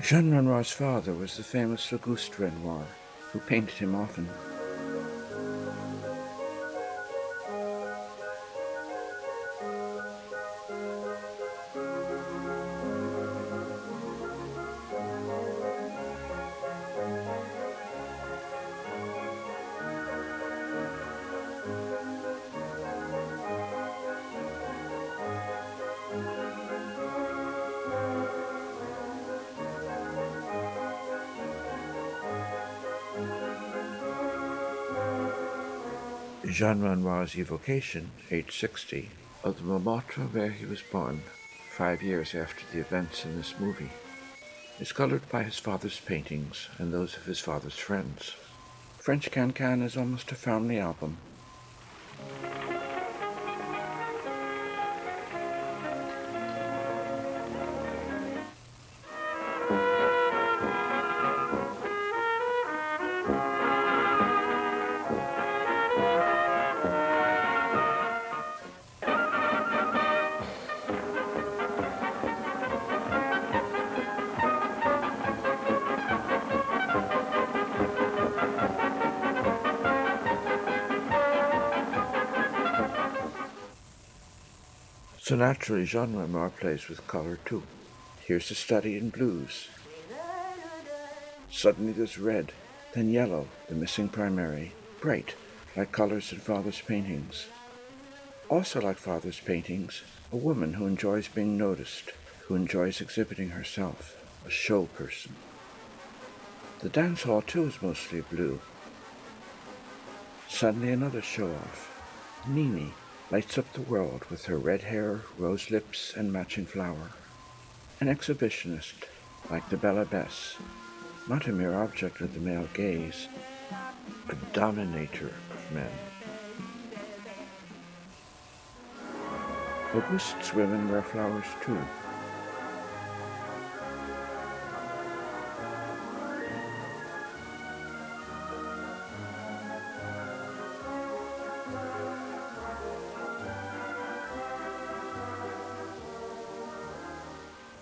Jean Renoir's father was the famous Auguste Renoir, who painted him often. Jean Renoir's evocation, aged 60, of the Montmartre where he was born, 5 years after the events in this movie, is colored by his father's paintings and those of his father's friends. French Cancan is almost a family album. So naturally, Jean Renoir plays with color too. Here's a study in blues. Suddenly there's red, then yellow, the missing primary, bright, like colors in father's paintings. Also like father's paintings, a woman who enjoys being noticed, who enjoys exhibiting herself, a show person. The dance hall too is mostly blue. Suddenly another show-off. Nini lights up the world with her red hair, rose lips, and matching flower. An exhibitionist, like the Belle Abbesse, not a mere object of the male gaze, a dominator of men. Auguste's women wear flowers too.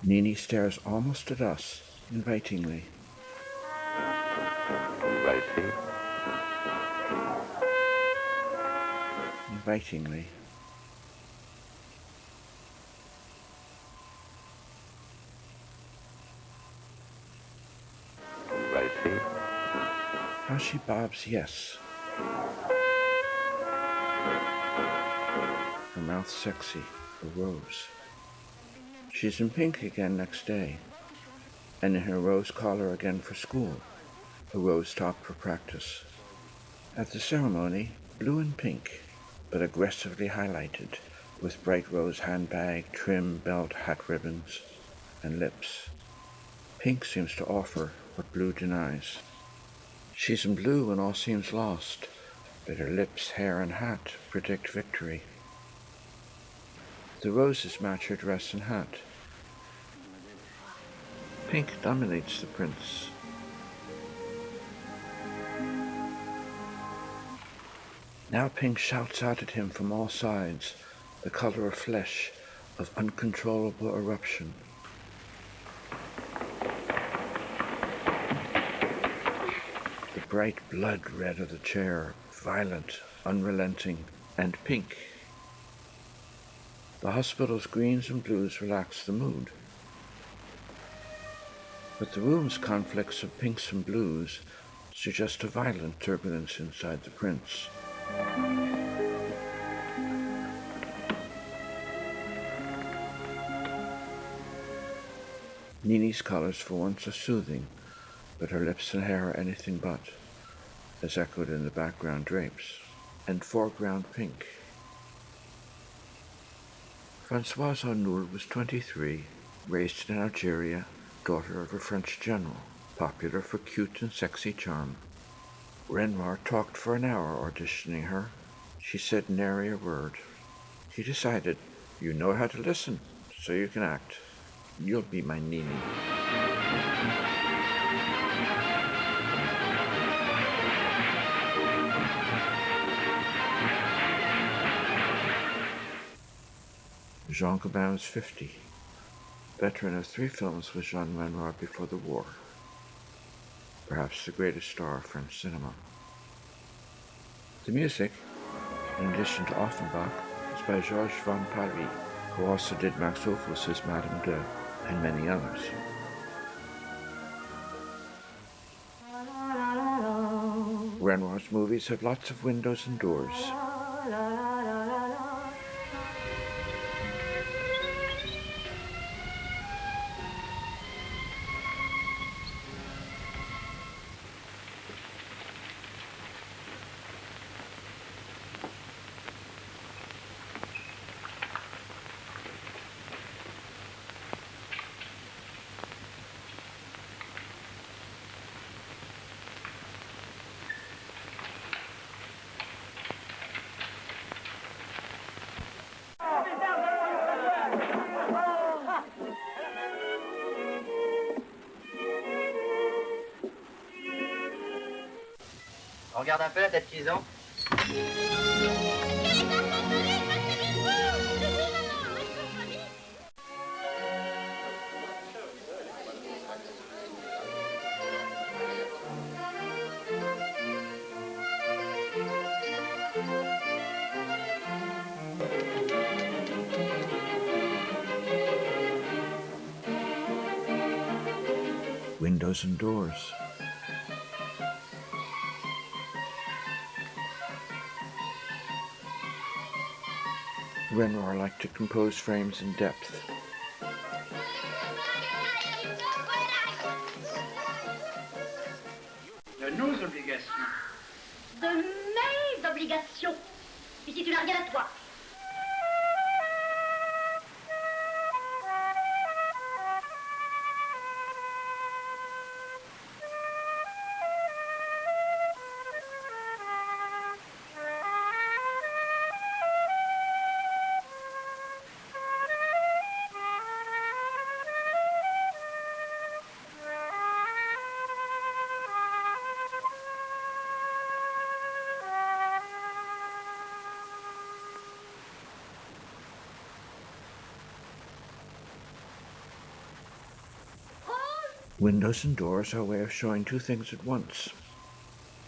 Nini stares almost at us, invitingly. Inviting. Invitingly. Inviting. How she bobs yes. Her mouth sexy, a rose. She's in pink again next day, and in her rose collar again for school, a rose top for practice. At the ceremony, blue and pink, but aggressively highlighted, with bright rose handbag, trim belt, hat ribbons, and lips. Pink seems to offer what blue denies. She's in blue when all seems lost, but her lips, hair, and hat predict victory. The roses match her dress and hat. Pink dominates the prince. Now Pink shouts out at him from all sides, the color of flesh, of uncontrollable eruption. The bright blood red of the chair, violent, unrelenting, and pink. The hospital's greens and blues relax the mood. But the room's conflicts of pinks and blues suggest a violent turbulence inside the prince. Nini's colors for once are soothing, but her lips and hair are anything but, as echoed in the background drapes, and foreground pink. Françoise Arnoul was 23, raised in Algeria, daughter of a French general, popular for cute and sexy charm. Renoir talked for an hour auditioning her. She said nary a word. He decided, you know how to listen, so you can act. You'll be my Nini. Jean Gabin was 50. Veteran of 3 films with Jean Renoir before the war. Perhaps the greatest star of French cinema. The music, in addition to Offenbach, is by Georges von Paris, who also did Max Ophuls' Madame de, and many others. Renoir's movies have lots of windows and doors. Regarde un peu la tête qu'ils ont. Windows and doors. Renoir liked to compose frames in depth. De nos obligations. De mes obligations. Ici, tu n'as rien à toi. Windows and doors are a way of showing 2 things at once.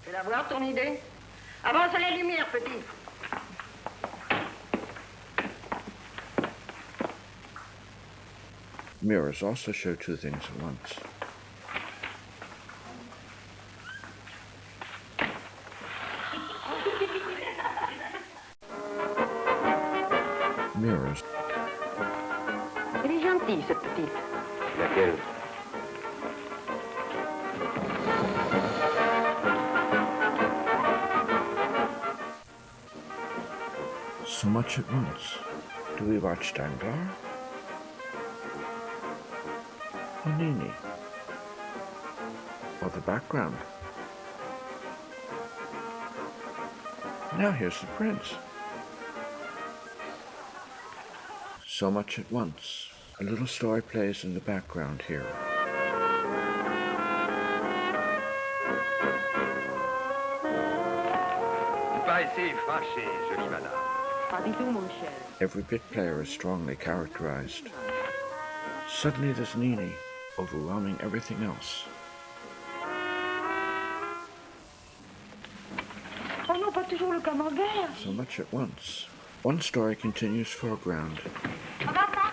Tu la voir ton idée? Avance à la lumière, petit. Mirrors also show 2 things at once. Mirrors. Elle est gentille, cette petite. Laquelle? So much at once. Do we watch Danglars? Or Nini? Or the background? Now here's the prince. So much at once. A little story plays in the background here. Vous paraissez fâchée, jolie madame. Pas du tout, mon cher. Every bit player is strongly characterized. Suddenly there's Nini, overwhelming everything else. Oh non, pas toujours le camembert. So much at once. One story continues foreground. Ça va, ça?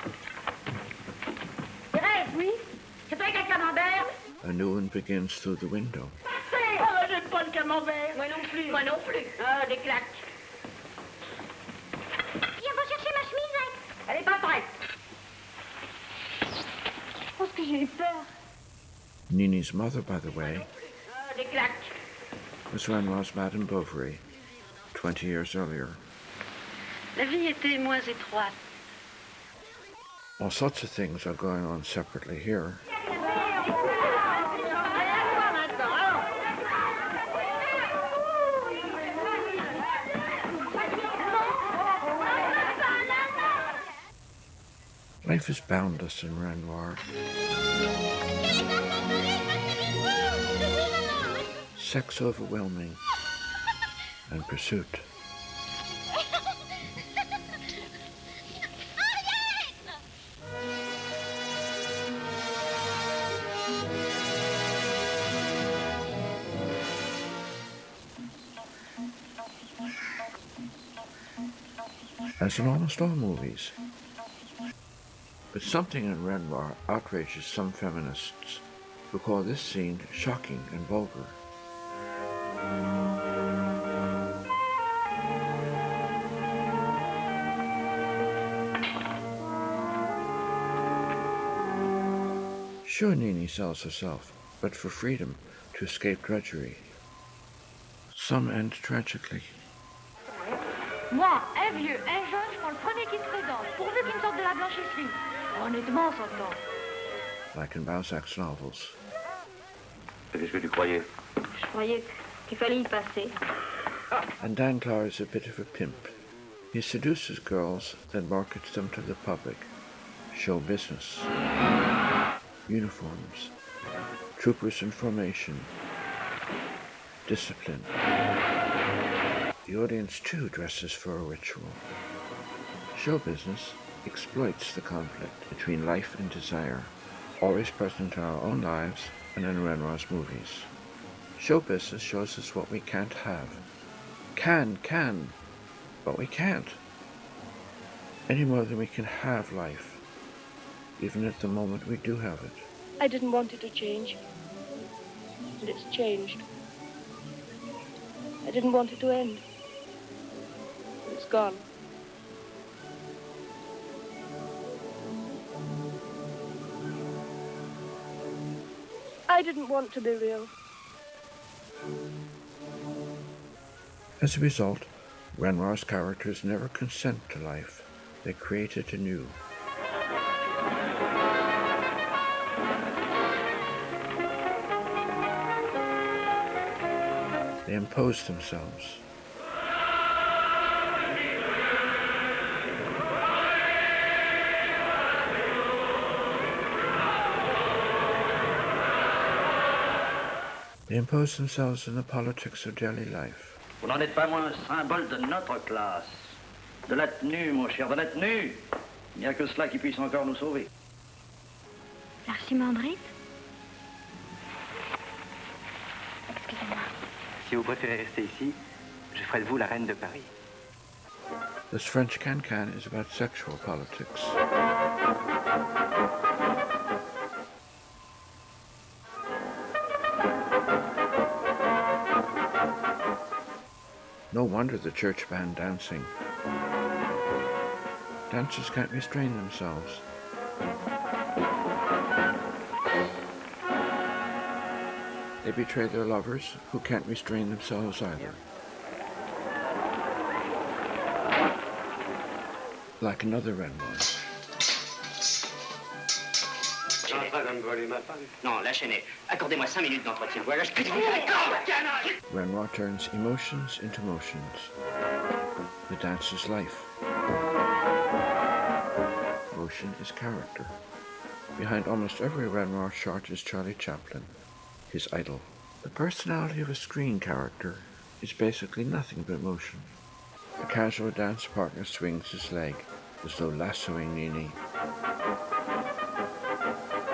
Thérèse, oui? C'est toi qui as le camembert? A new one begins through the window. Ah, j'aime pas le camembert. Moi non plus. Moi non plus. Ah, des claques. Viens va chercher ma chemise. Elle est pas prête. Oh, ce que j'ai eu peur. Nini's mother, by the way, Ah, des claques. was Renoir's Madame Bovary, 20 years earlier. La vie était moins étroite. All sorts of things are going on separately here. Life is boundless in Renoir. Sex overwhelming, and pursuit. as in almost all movies. But something in Renoir outrages some feminists who call this scene shocking and vulgar. Sure, Nini sells herself, but for freedom, to escape drudgery. Some end tragically. Moi, un vieux, un jeune, je prends le premier qui se présente, pourvu qu'il me sorte de la blanchisserie. Honnêtement, ça s'entend. Like in Balzac's novels. Qu'est-ce que tu croyais? Je croyais qu'il fallait y passer. And Danglars is a bit of a pimp. He seduces girls, then markets them to the public. Show business. Uniforms. Troopers in formation. Discipline. The audience too dresses for a ritual. Show business exploits the conflict between life and desire, always present in our own lives and in Renoir's movies. Show business shows us what we can't have. Can, but we can't. Any more than we can have life, even at the moment we do have it. I didn't want it to change, and it's changed. I didn't want it to end. It's gone. I didn't want to be real. As a result, Renoir's characters never consent to life. They create it anew. They impose themselves. They impose themselves in the politics of daily life. Vous n'en êtes pas moins un symbole de notre classe. De la tenue, mon cher, de la tenue. Il n'y a que cela qui puisse encore nous sauver. L'archimandrite? Excusez-moi. Si vous préférez rester ici, je ferai de vous la reine de Paris. This French Cancan is about sexual politics. No wonder the church banned dancing. Dancers can't restrain themselves. They betray their lovers, who can't restrain themselves either. Like another Renoir. Non, lâchez-les. Accordez-moi 5 minutes d'entretien. Voilà, je peux vous accorde. Renoir turns emotions into motions. The dance is life. Motion is character. Behind almost every Renoir shot is Charlie Chaplin, his idol. The personality of a screen character is basically nothing but motion. A casual dance partner swings his leg as though lassoing Nini.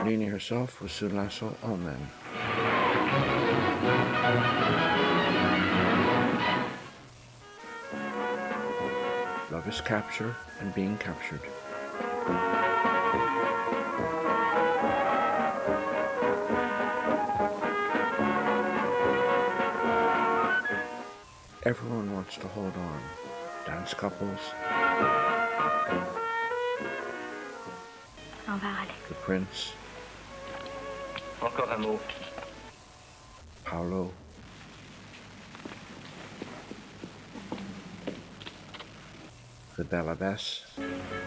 Nini herself will soon lasso all men. Love is capture and being captured. Everyone wants to hold on. Dance couples. On va aller. The Prince. Encore un mot. Paolo. The Belle Abbesse.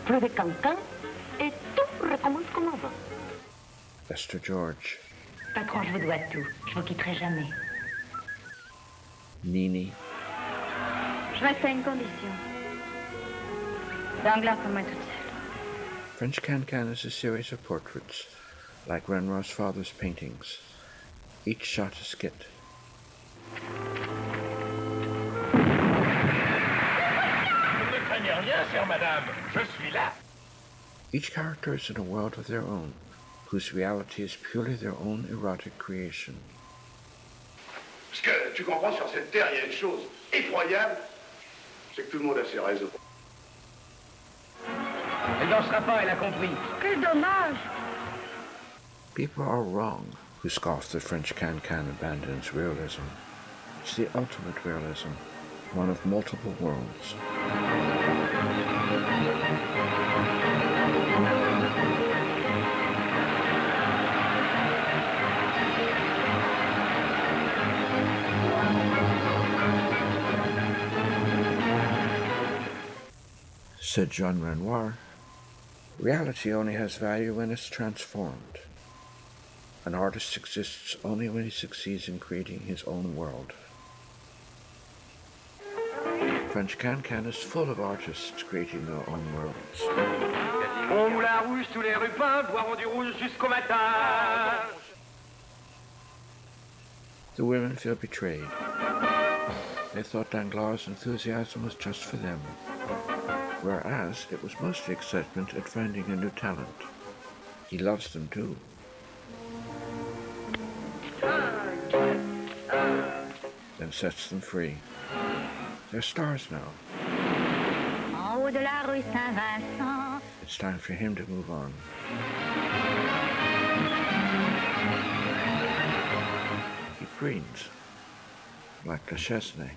Plus de Cancan et tout recommence comme avant. Esther George. Patron, je vous dois tout. Je vous quitterai jamais. Nini. Je reste à une condition. Danglars pour moi toute seule. French Cancan is a series of portraits, like Renoir's father's paintings. Each shot a skit. Ne craignez rien, chère madame. Je suis là. Each character is in a world of their own, whose reality is purely their own erotic creation. Parce que, tu comprends, sur cette terre, il y a une chose effroyable, c'est que tout le monde a ses raisons. Elle dansera pas, elle a compris. Quel dommage. People are wrong who scoff that French Cancan abandons realism. It's the ultimate realism, one of multiple worlds. Said Jean Renoir, reality only has value when it's transformed. An artist exists only when he succeeds in creating his own world. French Cancan is full of artists creating their own worlds. Au moulin rouge sous les rupins, boiront du rouge jusqu'au matin. The women feel betrayed. They thought Danglars' enthusiasm was just for them, whereas it was mostly excitement at finding a new talent. He loves them too. Then sets them free. They're stars now. En haut de la rue Saint-Vincent. It's time for him to move on. He preens, like the Chesnay.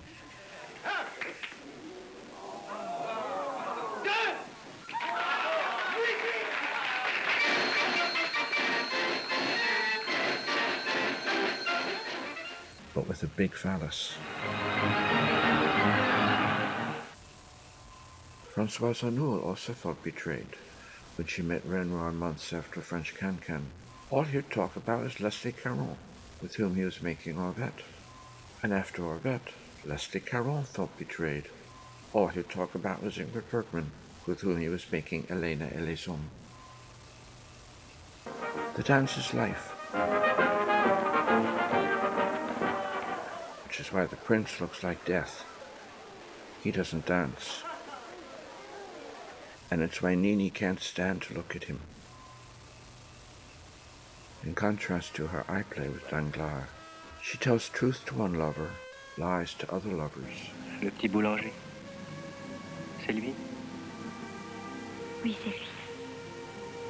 But with a big phallus. Françoise Arnoul also felt betrayed when she met Renoir months after French Cancan. All he'd talk about is Leslie Caron, with whom he was making Orvette. And after Orvette, Leslie Caron felt betrayed. All he'd talk about was Ingrid Bergman, with whom he was making Elena et les Hommes. The dance is life. Which is why the prince looks like death. He doesn't dance. And it's why Nini can't stand to look at him. In contrast to her eye play with Danglars, she tells truth to one lover, lies to other lovers. Le petit boulanger. C'est lui? Oui, c'est lui.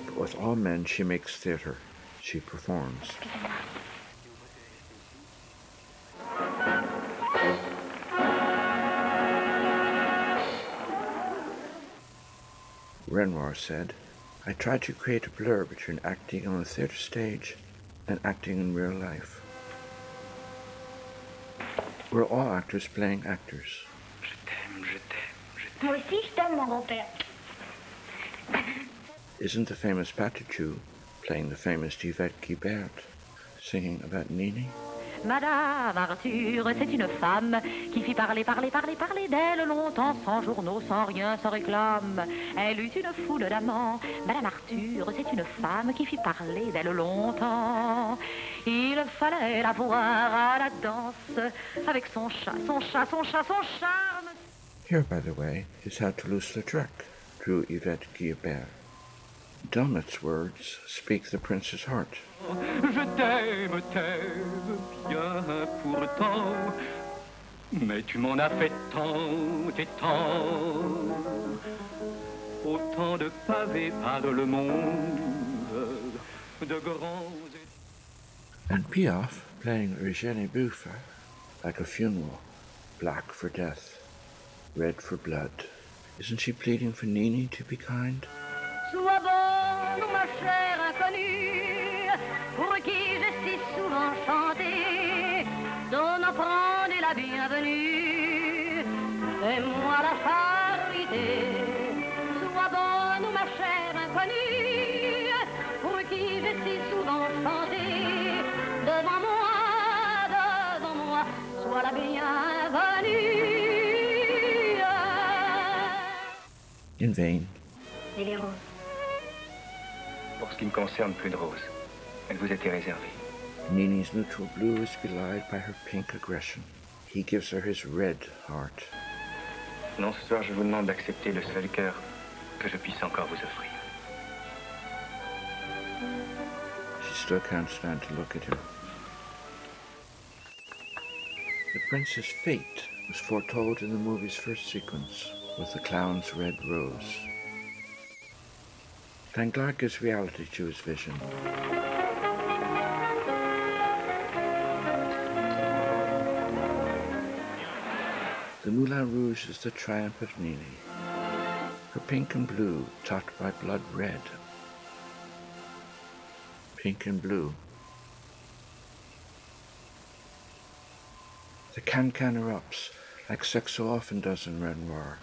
But with all men, she makes theater. She performs. Renoir said, I tried to create a blur between acting on the theater stage and acting in real life. We're all actors playing actors. Je t'aime, je t'aime, je t'aime. Moi aussi, je t'aime, mon grand-père. Isn't the famous Patichou playing the famous Yvette Guibert, singing about Nini? Madame Arthur, c'est une femme qui fit parler d'elle longtemps, sans journaux, sans rien, sans réclame. Elle eut une foule d'amants. Madame Arthur, c'est une femme qui fit parler d'elle longtemps. Il fallait la voir à la danse avec son charme. Here, by the way, is how Toulouse-Lautrec drew Yvette Guibert. Delmet's words speak the prince's heart. Je t'aime, bien pourtant, mais tu m'en as fait tant et tant. Autant de pavés par le monde, de grands... And Piaf playing Eugénie Buffet like a funeral, black for death, red for blood. Isn't she pleading for Nini to be kind? Sois bon, ma chère inconnue, pour qui je suis souvent chanté, donne prendre la bienvenue, fais-moi la charité. Sois bonne, ma chère inconnue, pour qui je suis souvent chanté, devant moi, sois la bienvenue. In vain. Et les roses. Pour ce qui me concerne, plus de roses. Elle vous était réservée. Nini's neutral blue is belied by her pink aggression. He gives her his red heart. Non, ce soir, je vous demande d'accepter le seul cœur que je puisse encore vous offrir. She still can't stand to look at him. The prince's fate was foretold in the movie's first sequence with the clown's red rose. Danglars gives reality to his vision. The Moulin Rouge is the triumph of Nini, her pink and blue topped by blood red. Pink and blue. The Cancan erupts, like sex so often does in Renoir.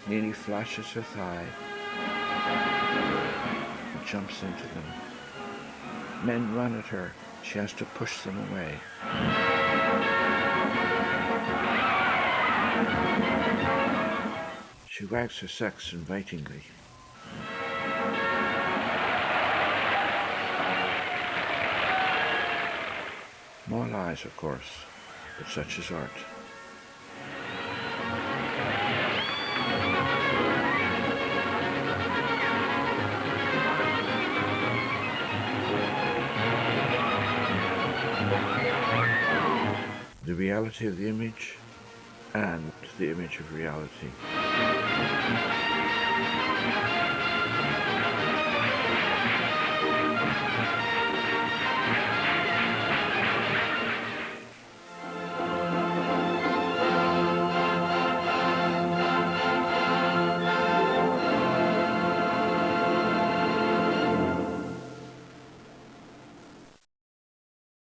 Nini flashes her thigh and jumps into them. Men run at her. She has to push them away. She wags her sex invitingly. More lies, of course, but such is art. The reality of the image and the image of reality.